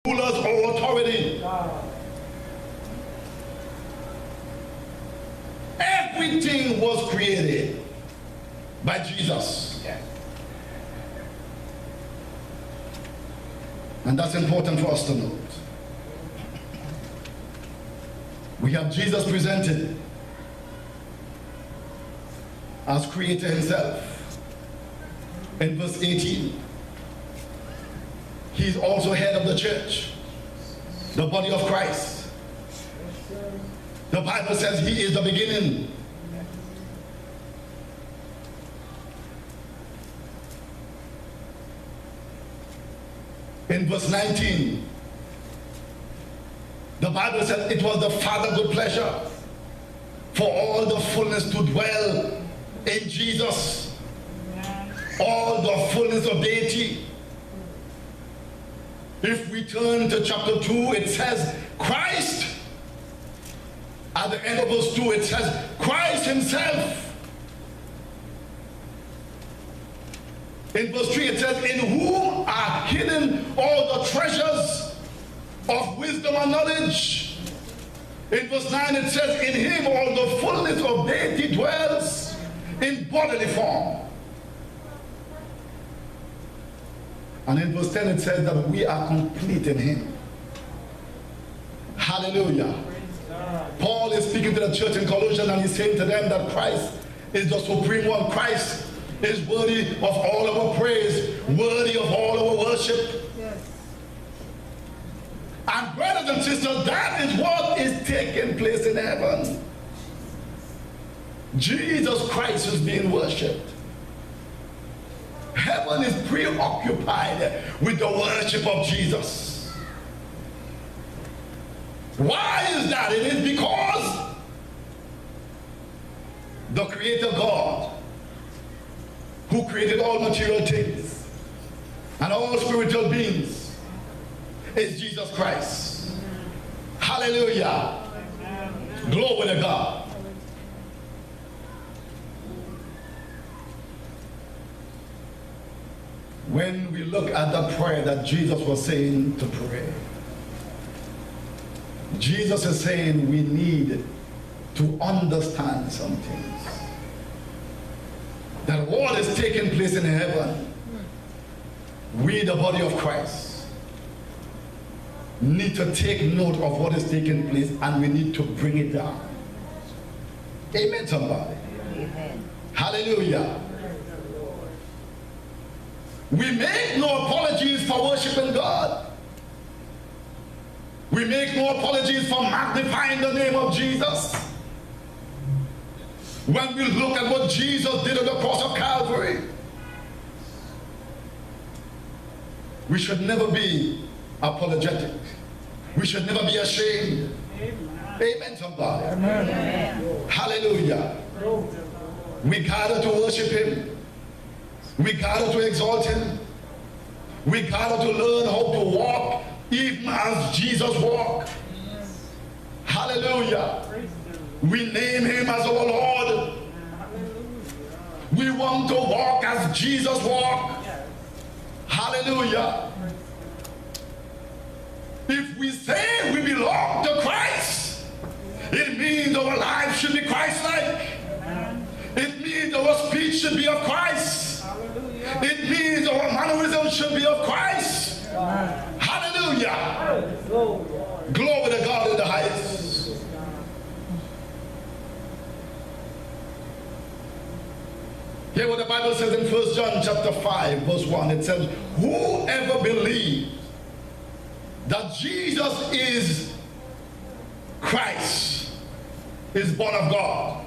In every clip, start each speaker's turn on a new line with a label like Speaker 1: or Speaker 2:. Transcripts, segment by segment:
Speaker 1: rulers or authority. Everything was created by Jesus. And that's important for us to note. We have Jesus presented as creator himself. In verse 18, he's also head of the church, the body of Christ. The Bible says he is the beginning. In verse 19, the Bible says it was the Father's good pleasure for all the fullness to dwell in Jesus. All the fullness of deity. If we turn to chapter 2, it says Christ. At the end of verse 2, it says Christ himself. In verse 3, it says, in whom are hidden all the treasures of wisdom and knowledge. In verse 9, it says, in him all the fullness of deity dwells in bodily form. And in verse 10, it says that we are complete in him. Hallelujah. Paul is speaking to the church in Colossians, and he's saying to them that Christ is the supreme one. Christ is worthy of all our praise, worthy of all our worship. Yes. And brothers and sisters, that is what is taking place in heaven. Jesus Christ is being worshipped. Heaven is preoccupied with the worship of Jesus. Why is that? It is because the Creator God, who created all material things and all spiritual beings, is Jesus Christ. Hallelujah. Glory to God. When we look at the prayer that Jesus was saying to pray, Jesus is saying we need to understand some things. That what is taking place in heaven, we, the body of Christ, need to take note of what is taking place, and we need to bring it down. Amen, somebody. Amen. Hallelujah. We make no apologies for worshiping God. We make no apologies for magnifying the name of Jesus. When we look at what Jesus did on the cross of Calvary, we should never be apologetic. We should never be ashamed. Amen, Amen, somebody. Amen. Hallelujah. We gather to worship him. We gather to exalt him. We gather to learn how to walk even as Jesus walked. Hallelujah. We name him as our Lord. We want to walk as Jesus walked. Hallelujah. If we say we belong to Christ, it means our life should be Christ-like. It means our speech should be of Christ. It means our mannerism should be of Christ. Hallelujah. Glory to God in the highest. Hear what the Bible says in 1 John chapter 5 verse 1. It says, whoever believes that Jesus is Christ is born of God.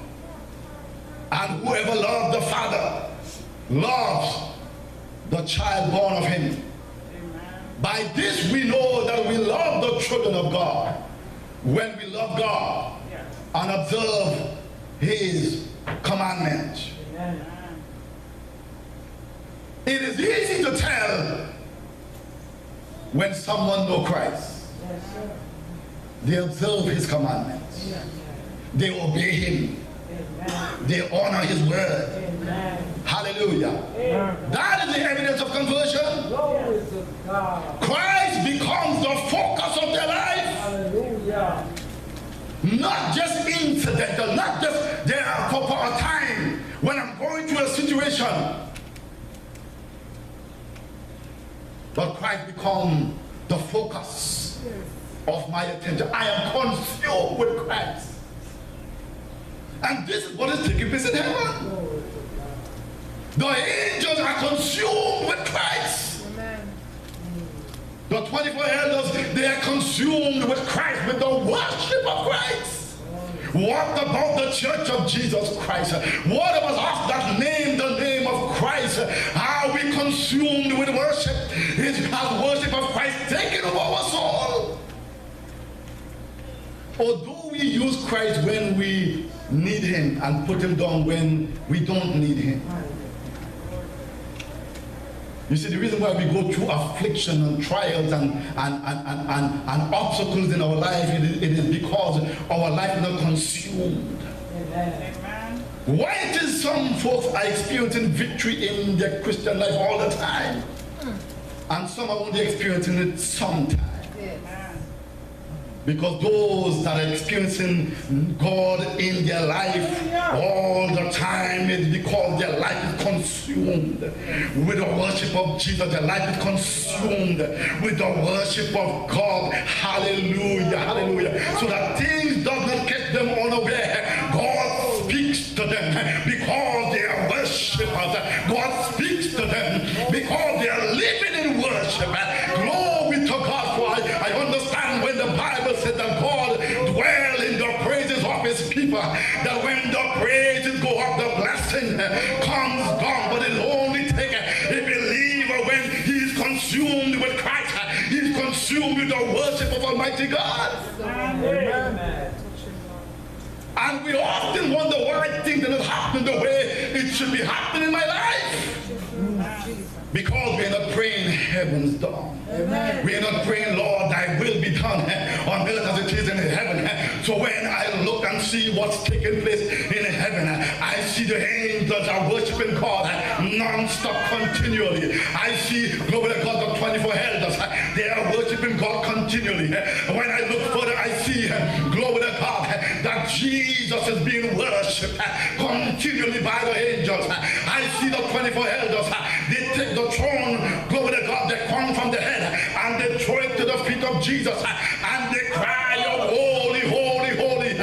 Speaker 1: And whoever loves the Father loves the child born of him. Amen. By this we know that we love the children of God, when we love God and observe his commandments. Amen. It is easy to tell when someone knows Christ. They observe his commandments. They obey him. They honor his word. Amen. Hallelujah. Amen. That is the evidence of conversion. Christ becomes the Not just incidental, not just there for a time when I'm going through a situation. But Christ become the focus of my attention. I am consumed with Christ. And this is what is taking place in heaven. The angels are consumed with Christ. Amen. The 24 elders, they are consumed with Christ, with the worship of Christ. What about the church of Jesus Christ? What about us that name the name of Christ? Are we consumed with worship? Has worship of Christ taken over our soul? Or do we use Christ when we need him and put him down when we don't need him? You see, the reason why we go through affliction and trials and obstacles in our life, it is because our life is not consumed. Amen. Why it is some folks are experiencing victory in their Christian life all the time, and some are only experiencing it sometimes? Because those that are experiencing God in their life all the time is because their life is consumed with the worship of Jesus. Their life is consumed with the worship of God. Hallelujah, hallelujah. So that things does not catch them unaware. God speaks to them because they are worshipers. God speaks to them because they are living in worship. Glory to God. For I understand when the Bible said that God dwell in the praises of his people, that when the praises go up, the blessing comes down. But it only takes a believer when he is consumed with Christ, he is consumed with the worship of Almighty God. Amen. And we often wonder why things are not happening the way it should be happening in my life. Because we are not praying heavens down. Amen. We are not praying, Lord, thy will be done on earth as it is in heaven. So when I look and see what's taking place in heaven, I see the angels are worshiping God non-stop continually. I see, glory to God, the 24 elders, they are worshiping God continually. When I look further, I see, glory to God, that Jesus is being worshipped continually by the angels. I see the 24 elders, they take the throne, glory to God, they come from the head and they throw it to the feet of Jesus and they cry out, holy, holy, holy is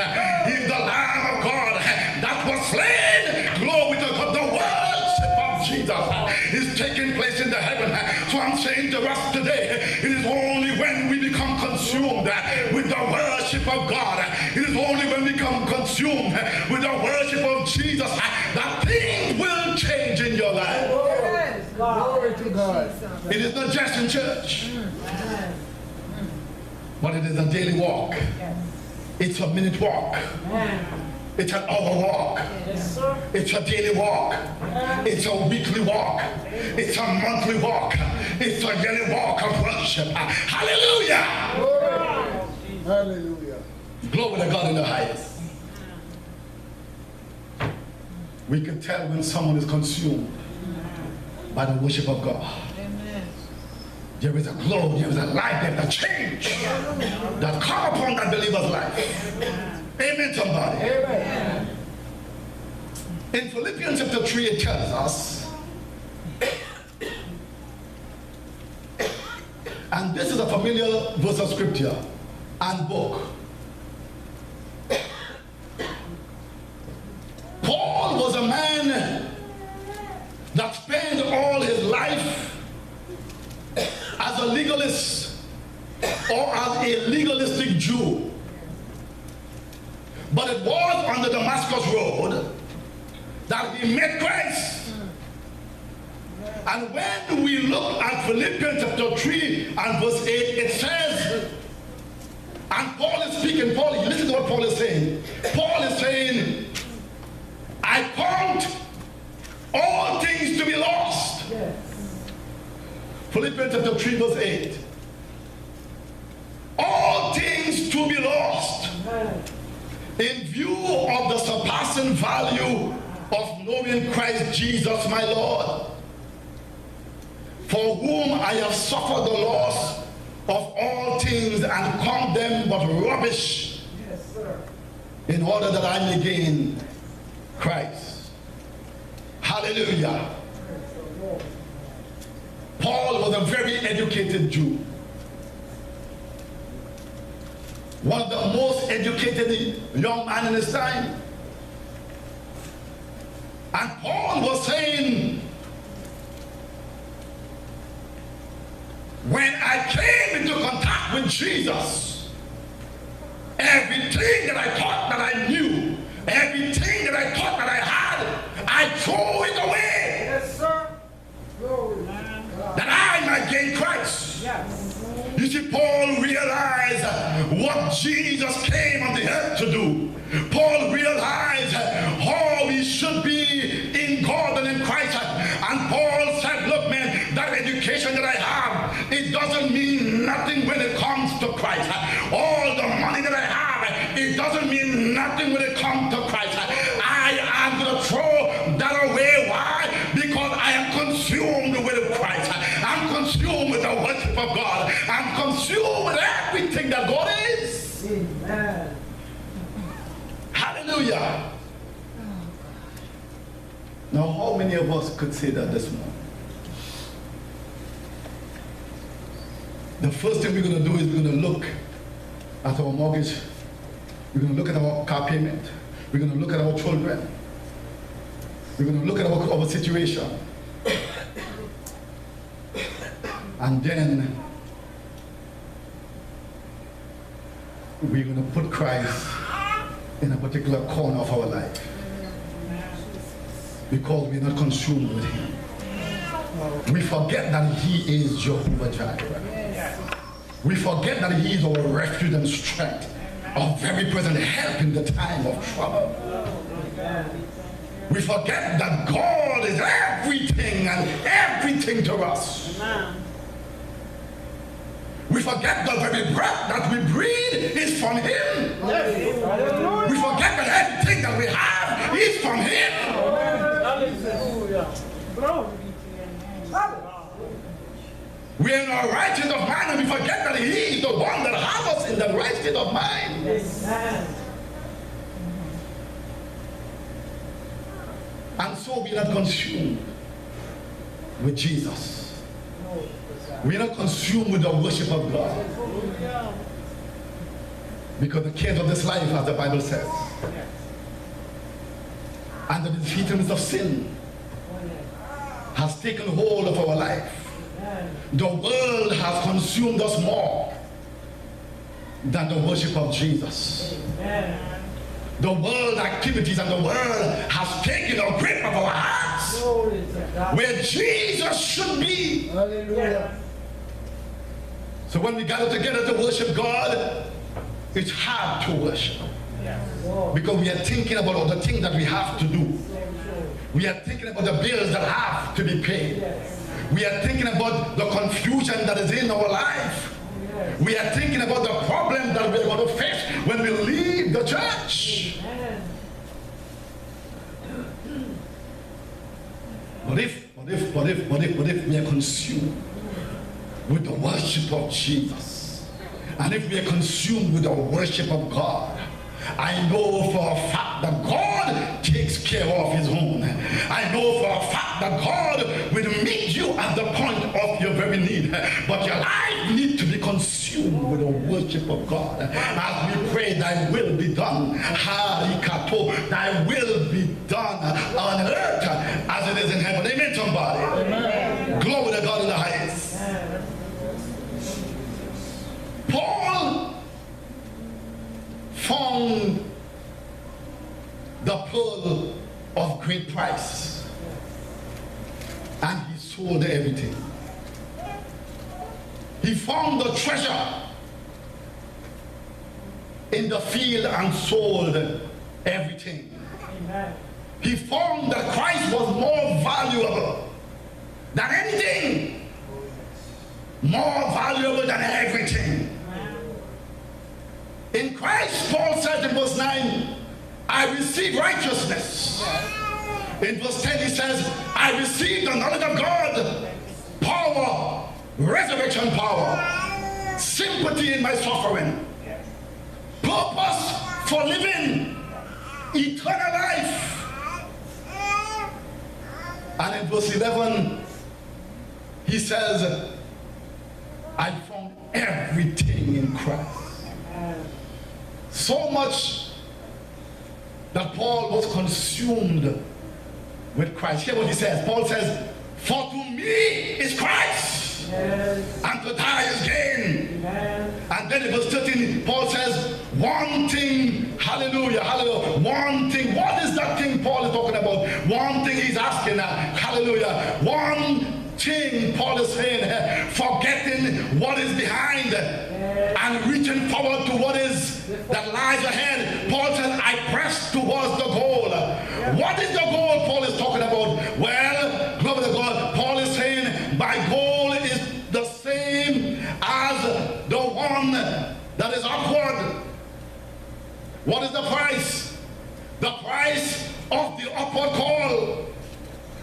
Speaker 1: the Lamb of God that was slain. Glory to God. The worship of Jesus is taking place in the heaven. So I'm saying to us today, it is only when we become consumed with the worship of God, it is only when we become consumed with the worship of Jesus that things will change in your life. Glory to God. It is not just in church, but it is a daily walk. It's a minute walk. It's an hour walk. It's a daily walk. It's a weekly walk. It's a monthly walk. It's a yearly walk of worship. Hallelujah. Hallelujah. Glory to God in the highest. We can tell when someone is consumed by the worship of God. Amen. There is a glow, there is a light, there is a change that come upon that believer's life. Amen, somebody. Amen. In Philippians chapter 3, it tells us, and this is a familiar verse of scripture and book. Paul was a man that spent all his life as a legalist or as a legalistic Jew. But it was on the Damascus road that he met Christ. And when we look at Philippians chapter 3 and verse 8, it says, and Paul is speaking, Paul, listen to what Paul is saying. Paul is saying, I count all things to be lost. Yes. Philippians chapter 3 verse 8. All things to be lost. Amen. In view of the surpassing value of knowing Christ Jesus my Lord, for whom I have suffered the loss of all things and count them but rubbish, yes, sir, in order that I may gain Christ. Hallelujah. Paul was a very educated Jew. One of the most educated young men in his time. And Paul was saying, when I came into contact with Jesus, everything that I thought that I knew, everything that I thought that I had, I threw it away.
Speaker 2: Yes, sir.
Speaker 1: That I might gain Christ.
Speaker 2: Yes.
Speaker 1: You see, Paul realized what Jesus came on the earth to do. Paul realized how he should be in God and in Christ. And Paul said, look, man, that education that I have, it doesn't mean nothing when it comes to Christ. All the money that I have, it doesn't mean nothing when it comes to Christ. I am going to throw that away. Why? Because I am consumed with Christ. I'm consumed with the worship of God. I'm consumed with everything that God is.
Speaker 2: Amen.
Speaker 1: Hallelujah. Now, how many of us could say that this morning? The first thing we're going to do is we're going to look at our mortgage. We're going to look at our car payment. We're going to look at our children. We're going to look at our situation. And then we're going to put Christ in a particular corner of our life. Because we're not consumed with him. We forget that he is Jehovah Jireh. We forget that he is our refuge and strength, our very present help in the time of trouble. We forget that God is everything and everything to us. We forget the very breath that we breathe is from him. We forget that everything that we have is from him. We are in our right state of mind, and we forget that he is the one that has us in the right state of mind. And so we are not consumed with Jesus. We are not consumed with the worship of God. Because the cares of this life, as the Bible says, and the deceitfulness of sin has taken hold of our life. The world has consumed us more than the worship of Jesus. The world activities and the world has taken a grip of our hearts where Jesus should be.
Speaker 2: Hallelujah.
Speaker 1: So when we gather together to worship God, it's hard to worship. Because we are thinking about all the things that we have to do. We are thinking about the bills that have to be paid. We are thinking about the confusion that is in our life. We are thinking about the problem that we are going to face when we leave the church. But if we are consumed with the worship of Jesus, and if we are consumed with the worship of God, I know for a fact that God takes care of his own. I know for a fact that God will meet you at the point of your very need. But your life needs to be consumed with the worship of God. As we pray, thy will be done. Harikato, thy will be done on earth as it is in heaven. Amen, somebody. Amen. Glory to God in the highest. Paul found the pearl of great price, and he sold everything. He found the treasure in the field and sold everything. Amen. He found that Christ was more valuable than anything, more valuable than everything. In Christ, Paul said in verse 9, I received righteousness. In verse 10 he says, I received the knowledge of God, power, resurrection power, sympathy in my suffering, purpose for living, eternal life. And in verse 11, he says, I found everything in Christ. So much that Paul was consumed with Christ. Hear what he says. Paul says, for to me is Christ, and to die is gain. And then in verse 13, Paul says, one thing, hallelujah, hallelujah, one thing. What is that thing Paul is talking about? One thing he's asking, hallelujah, one thing Paul is saying, forgetting what is behind and reaching forward to what is that lies ahead. Paul says, I press towards the goal. What is the goal Paul is talking about? Well, glory to God, Paul is saying, my goal is the same as the one that is upward. What is the price? The price of the upward call.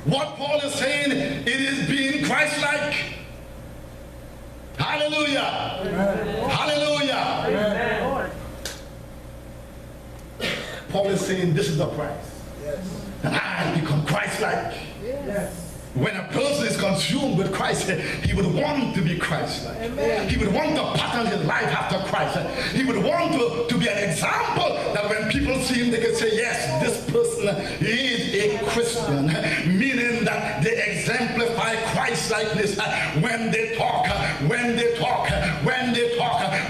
Speaker 1: What Paul is saying, it is being Christ-like. Hallelujah. Amen. Hallelujah. Amen. Paul is saying this is the price. Yes. And I become Christ-like. Yes. When a person is consumed with Christ, he would want to be Christ-like. Amen. He would want to pattern his life after Christ. He would want to be an example that when people see him, they can say, yes, this person is a Christian. Meaning that they exemplify Christ-likeness. When they talk,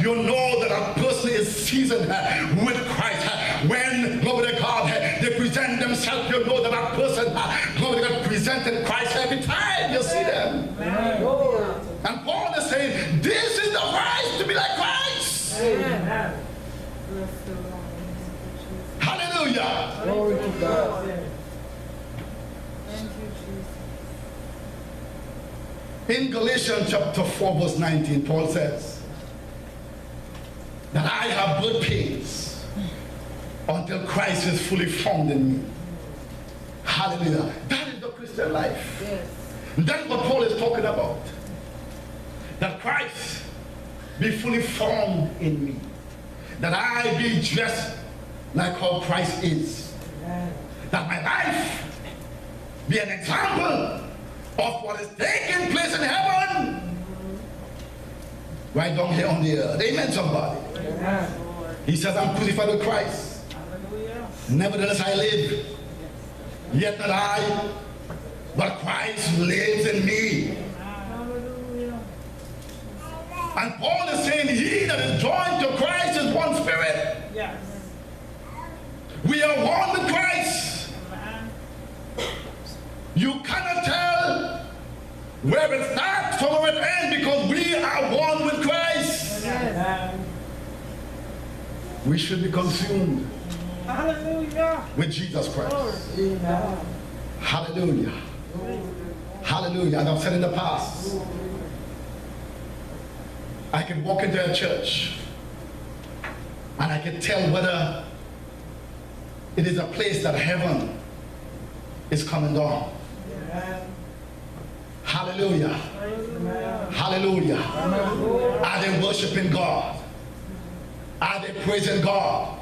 Speaker 1: you know that a person is seasoned with Christ. When, glory to God, they present themselves, you know that a person, glory to God, presented Christ every time you see them. Amen. And Paul is saying, this is the price to be like Christ. Amen. Hallelujah. Glory to God. Thank you, Jesus. In Galatians chapter 4 verse 19, Paul says that I have good pains until Christ is fully formed in me. Hallelujah. That is the Christian life. Yes. That's what Paul is talking about. That Christ be fully formed in me. That I be dressed like how Christ is. Amen. That my life be an example of what is taking place in heaven. Right down here on the earth. Amen, somebody. Amen. He says, I'm crucified with Christ. Hallelujah. Nevertheless I live. Yet not I, but Christ lives in me. Hallelujah. And Paul is saying, he that is joined to Christ is one spirit. Yes. We are one with Christ. You cannot tell where it starts from where it ends because we are one with Christ. Yes. We should be consumed. Hallelujah. With Jesus Christ. Amen. Hallelujah. Hallelujah. And I've said in the past, I can walk into a church and I can tell whether it is a place that heaven is coming down. Amen. Hallelujah. Amen. Hallelujah. Amen. Are they worshiping God? Are they praising God?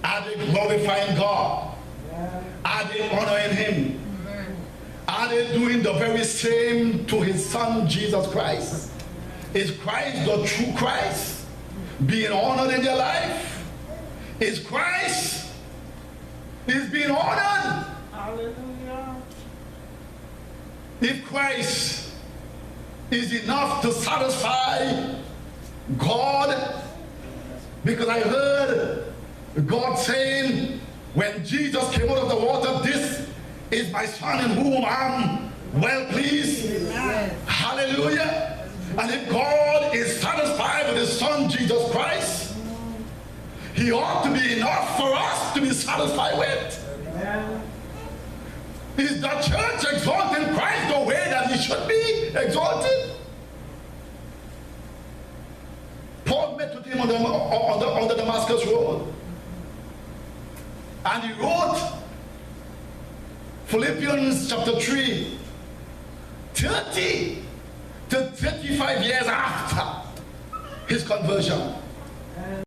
Speaker 1: Are they glorifying God? Are they honoring Him? Are they doing the very same to His Son, Jesus Christ? Is Christ the true Christ being honored in their life? Is Christ being honored? Hallelujah. If Christ is enough to satisfy God, because I heard God saying, when Jesus came out of the water, this is my Son in whom I'm well pleased. Amen. Hallelujah. And if God is satisfied with His Son, Jesus Christ, He ought to be enough for us to be satisfied with. Amen. Is the church exalting Christ the way that He should be exalted? Paul met with him on the Damascus road. And he wrote Philippians chapter 3, 30 to 35 years after his conversion.